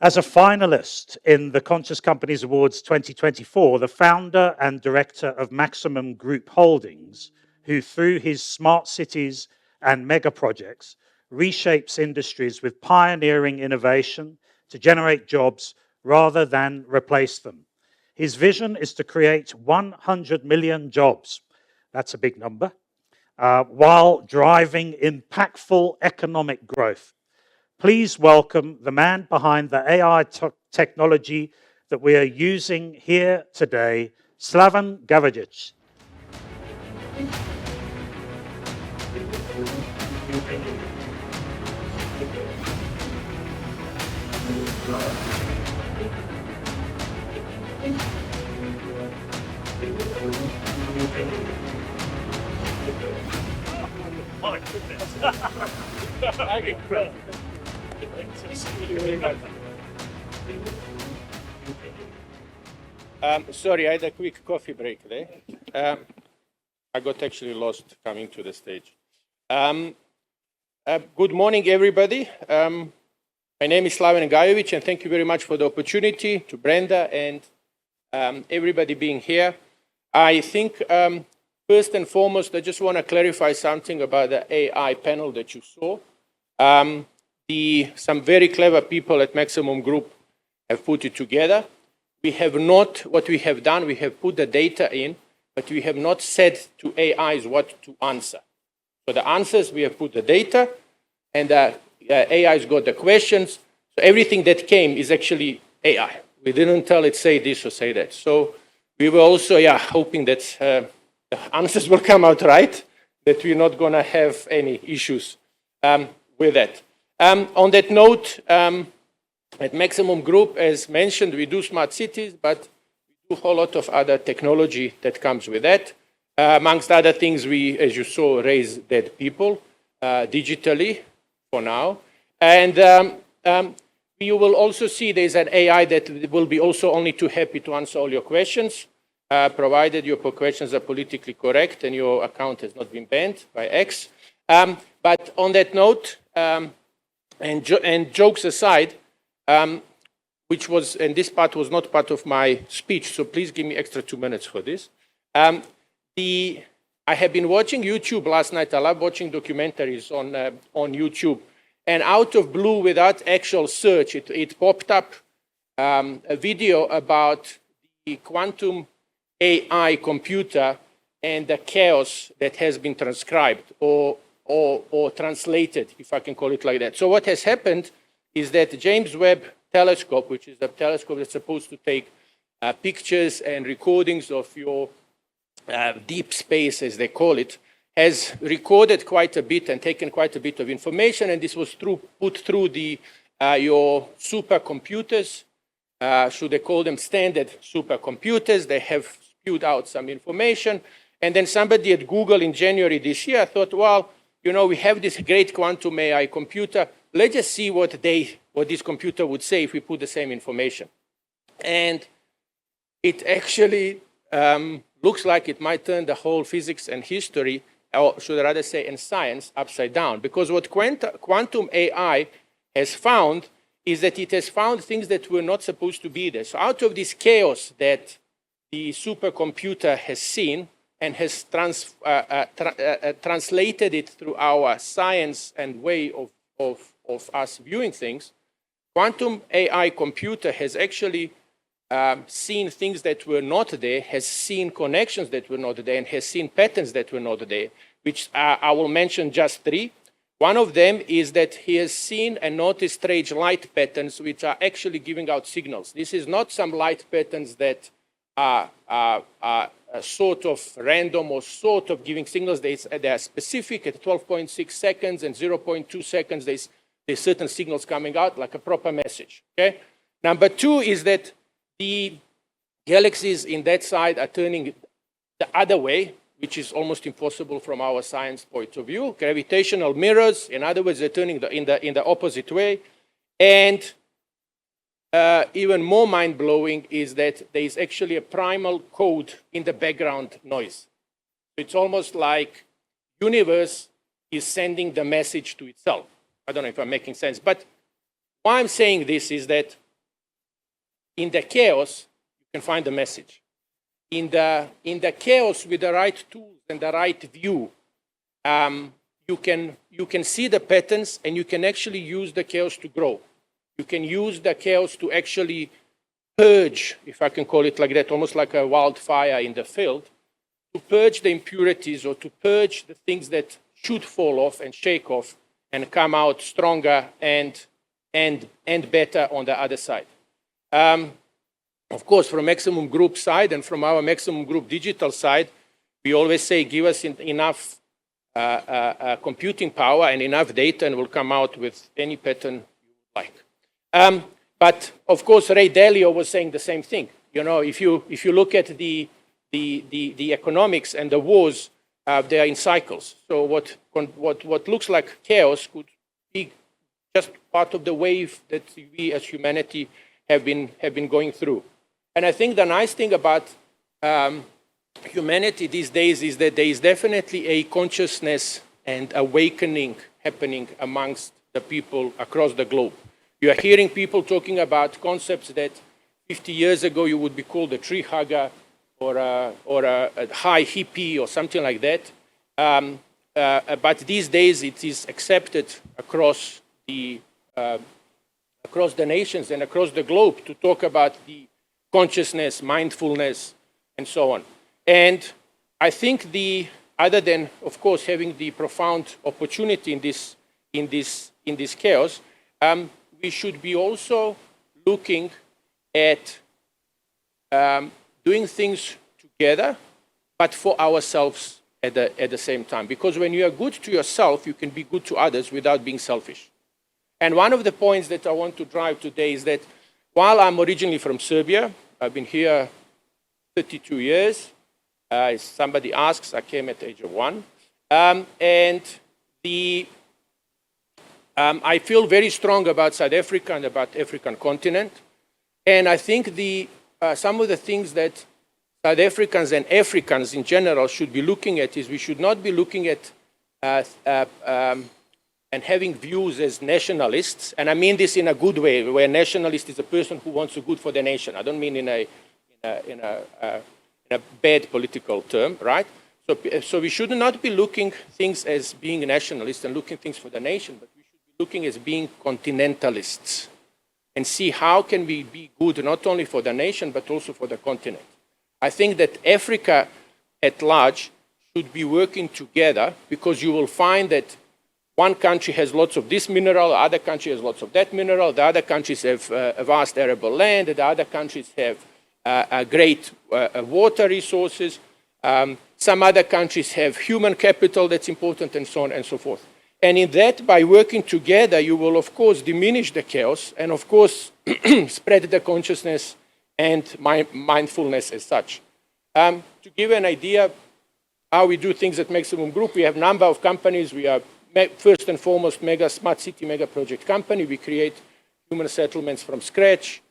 As a finalist in the Conscious Companies Awards 2024, the founder and director of Maximum Group Holdings, who through his smart cities and mega projects reshapes industries with pioneering innovation to generate jobs rather than replace them. His vision is to create 100 million jobs. That's a big number. While driving impactful economic growth. Please welcome the man behind the AI technology that we are using here today, Slaven Gajović. Oh, goodness. Sorry, I had a quick coffee break there. I got actually lost coming to the stage. Good morning, everybody. My name is Slaven Gajović, and thank you very much for the opportunity to Brenda and everybody being here. I think, first and foremost, I just want to clarify something about the AI panel that you saw. Some very clever people at Maximum Group have put it together. We have not, what we have done, we have put the data in, but we have not said to AIs what to answer. So the answers, we have put the data, and AIs got the questions. So everything that came is actually AI. We didn't tell it, say this or say that. So we were also, hoping that the answers will come out right, that we're not going to have any issues with that. On that note, at Maximum Group, as mentioned, we do smart cities, but we do a whole lot of other technology that comes with that. Amongst other things, we, as you saw, raise dead people digitally for now. And you will also see there's an AI that will be also only too happy to answer all your questions, provided your questions are politically correct and your account has not been banned by X. But on that note, and jokes aside, which was, and this part was not part of my speech, so please give me extra 2 minutes for this. I have been watching YouTube last night. I love watching documentaries on YouTube. And out of blue, without actual search, it popped up a video about the quantum AI computer and the chaos that has been transcribed or translated, if I can call it like that. So what has happened is that the James Webb telescope, which is a telescope that's supposed to take pictures and recordings of your deep space, as they call it, has recorded quite a bit and taken quite a bit of information, and this was put through your supercomputers. Should they call them standard supercomputers? They have spewed out some information. And then somebody at Google in January this year thought, well, you know, we have this great quantum AI computer. Let's just see what this computer would say if we put the same information. And it actually looks like it might turn the whole physics and history, or should I rather say, and science, upside down. Because what quantum AI has found is that it has found things that were not supposed to be there. So out of this chaos that the supercomputer has seen, and has translated it through our science and way of us viewing things, quantum AI computer has actually seen things that were not there, has seen connections that were not there, and has seen patterns that were not there, which I will mention just 3. One of them is that he has seen and noticed strange light patterns which are actually giving out signals. This is not some light patterns that are sort of random or sort of giving signals. They are specific at 12.6 seconds and 0.2 seconds. There's certain signals coming out like a proper message. Okay. Number 2 is that the galaxies in that side are turning the other way, which is almost impossible from our science point of view. Gravitational mirrors, in other words, they're turning in the opposite way. And even more mind-blowing is that there is actually a primal code in the background noise. It's almost like universe is sending the message to itself. I don't know if I'm making sense, but why I'm saying this is that in the chaos, you can find the message. In the chaos, with the right tools and the right view, you can see the patterns, and you can actually use the chaos to grow. You can use the chaos to actually purge, if I can call it like that, almost like a wildfire in the field, to purge the impurities or to purge the things that should fall off and shake off and come out stronger and better on the other side. Of course, from Maximum Group side and from our Maximum Group digital side, we always say, give us enough computing power and enough data, and we'll come out with any pattern you like. But of course, Ray Dalio was saying the same thing. You know, if you look at the economics and the wars, they are in cycles. So what looks like chaos could be just part of the wave that we as humanity have been going through. And I think the nice thing about humanity these days is that there is definitely a consciousness and awakening happening amongst the people across the globe. You are hearing people talking about concepts that 50 years ago you would be called a tree hugger or a high hippie or something like that. But these days it is accepted across the nations and across the globe to talk about the consciousness, mindfulness, and so on. And I think other than, of course, having the profound opportunity in this chaos, we should be also looking at doing things together, but for ourselves at the same time. Because when you are good to yourself, you can be good to others without being selfish. And one of the points that I want to drive today is that while I'm originally from Serbia, I've been here 32 years. If somebody asks, I came at the age of 1. And I feel very strong about South Africa and about the African continent. And I think some of the things that South Africans and Africans in general should be looking at is we should not be looking at and having views as nationalists. And I mean this in a good way, where a nationalist is a person who wants the good for the nation. I don't mean in a bad political term, right? So we should not be looking things as being nationalists and looking things for the nation, but we should be looking as being continentalists and see how can we be good not only for the nation, but also for the continent. I think that Africa at large should be working together, because you will find that one country has lots of this mineral, the other country has lots of that mineral, the other countries have vast arable land, the other countries have great water resources. Some other countries have human capital that's important, and so on and so forth. And in that, by working together, you will, of course, diminish the chaos and, of course, spread the consciousness and mindfulness as such. To give an idea how we do things at Maximum Group, we have a number of companies. We are first and foremost mega smart city mega project company. We create human settlements from scratch,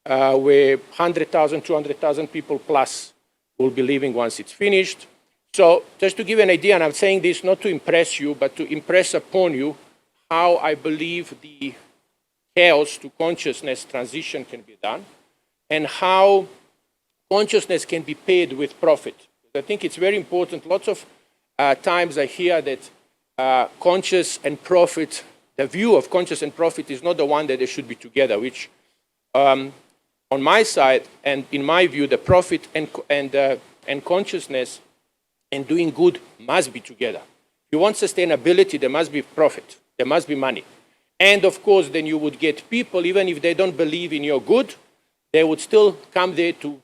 where 100,000, 200,000 people plus will be living once it's finished. So just to give an idea, and I'm saying this not to impress you, but to impress upon you how I believe the chaos to consciousness transition can be done, and how consciousness can be paid with profit. I think it's very important. Lots of times I hear that conscious and profit, the view of conscious and profit is not the one that they should be together, which on my side and in my view, the profit and consciousness and doing good must be together. If you want sustainability, there must be profit, there must be money. And of course, then you would get people, even if they don't believe in your good, they would still come there to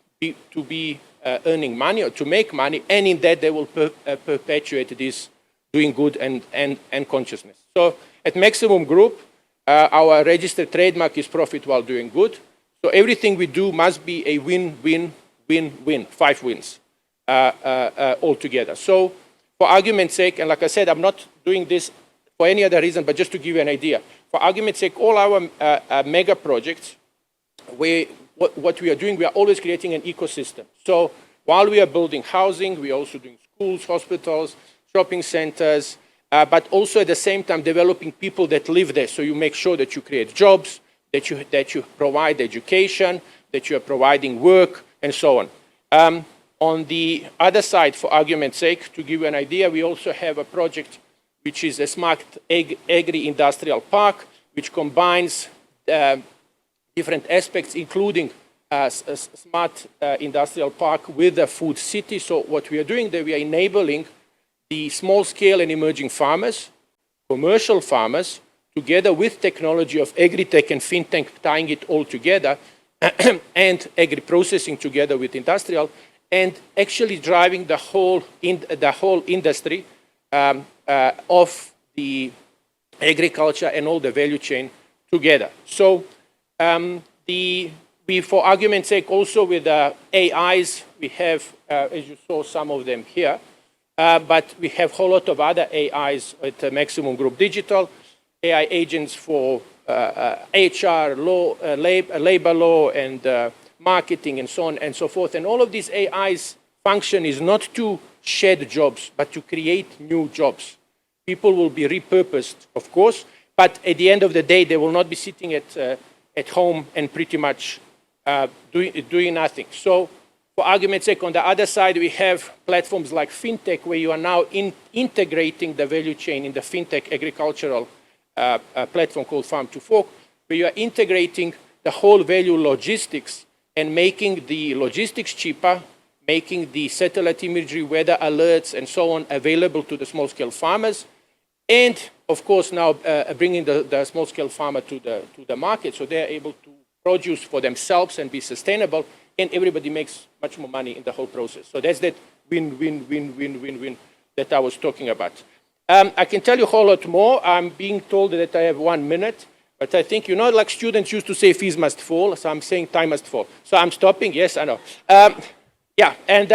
be earning money or to make money, and in that they will perpetuate this doing good and consciousness. So at Maximum Group, our registered trademark is profit while doing good. So everything we do must be a win-win-win-win, 5 wins altogether. So for argument's sake, and like I said, I'm not doing this for any other reason, but just to give you an idea. For argument's sake, all our mega projects, what we are doing, we are always creating an ecosystem. So while we are building housing, we are also doing schools, hospitals, shopping centers, but also at the same time developing people that live there. So you make sure that you create jobs, that you provide education, that you are providing work, and so on. On the other side, for argument's sake, to give you an idea, we also have a project which is a smart agri-industrial park, which combines different aspects, including a smart industrial park with a food city. So what we are doing there, we are enabling the small-scale and emerging farmers, commercial farmers, together with technology of agri-tech and fintech, tying it all together, and agri-processing together with industrial, and actually driving the whole industry of the agriculture and all the value chain together. So for argument's sake, also with AIs, we have, as you saw, some of them here, but we have a whole lot of other AIs at Maximum Group Digital, AI agents for HR, law, labor law, and marketing, and so on and so forth. And all of these AIs function is not to shed jobs, but to create new jobs. People will be repurposed, of course, but at the end of the day, they will not be sitting at home and pretty much doing nothing. So for argument's sake, on the other side, we have platforms like fintech, where you are now integrating the value chain in the fintech agricultural platform called Farm to Fork, where you are integrating the whole value logistics and making the logistics cheaper, making the satellite imagery, weather alerts, and so on available to the small-scale farmers, and of course now bringing the small-scale farmer to the market, so they're able to produce for themselves and be sustainable, and everybody makes much more money in the whole process. So that's that win-win-win-win-win-win that I was talking about. I can tell you a whole lot more. I'm being told that I have 1 minute, but I think, like students used to say, fees must fall, so I'm saying time must fall. So I'm stopping, yes, I know. Yeah, and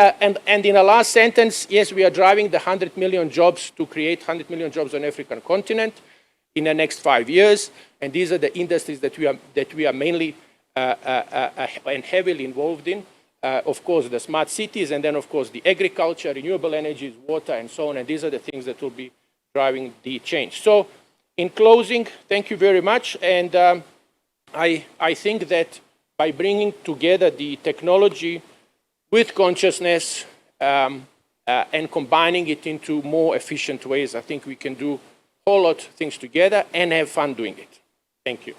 in the last sentence, yes, we are driving the 100 million jobs to create 100 million jobs on the African continent in the next 5 years, and these are the industries that we are mainly and heavily involved in. Of course, the smart cities, and then, of course, the agriculture, renewable energies, water, and so on, and these are the things that will be driving the change. So, in closing, thank you very much, and I think that by bringing together the technology with consciousness and combining it into more efficient ways, I think we can do a whole lot of things together and have fun doing it. Thank you.